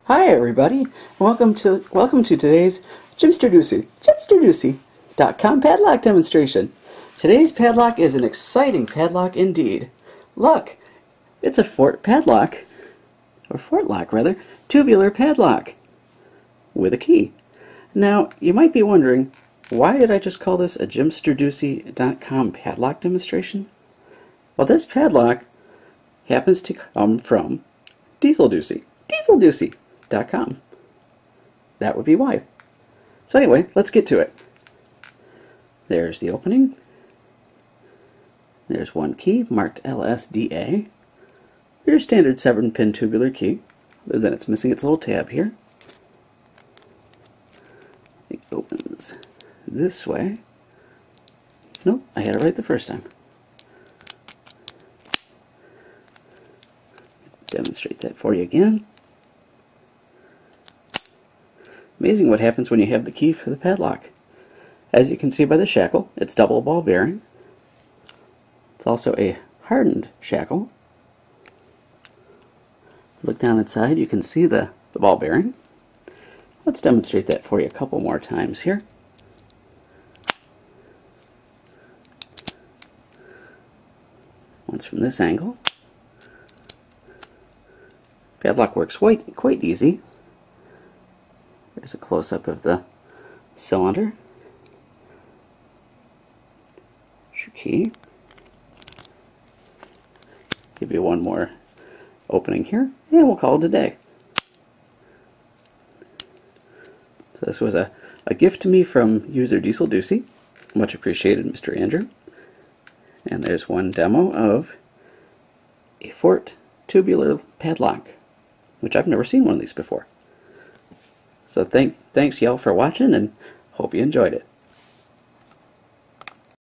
Hi everybody, welcome to today's dieselducy.com padlock demonstration. Today's padlock is an exciting padlock indeed. Look, it's a fort lock, tubular padlock with a key. Now, you might be wondering, why did I just call this a dieselducy.com padlock demonstration? Well, this padlock happens to come from dieselducy.com. That would be why. So anyway, let's get to it. There's the opening. There's one key marked LSDA. Your standard 7-pin tubular key, other than it's missing its little tab here. It opens this way. Nope, I had it right the first time. Demonstrate that for you again. Amazing what happens when you have the key for the padlock. As you can see by the shackle, it's double ball bearing. It's also a hardened shackle. Look down inside, you can see the ball bearing. Let's demonstrate that for you a couple more times here. Once from this angle. Padlock works quite easy. There's a close-up of the cylinder. There's your key. Give you one more opening here, and we'll call it a day. So this was a gift to me from user dieselducy. Much appreciated, Mr. Andrew. And there's one demo of a fort tubular padlock, which I've never seen one of these before. So thanks y'all for watching, and hope you enjoyed it.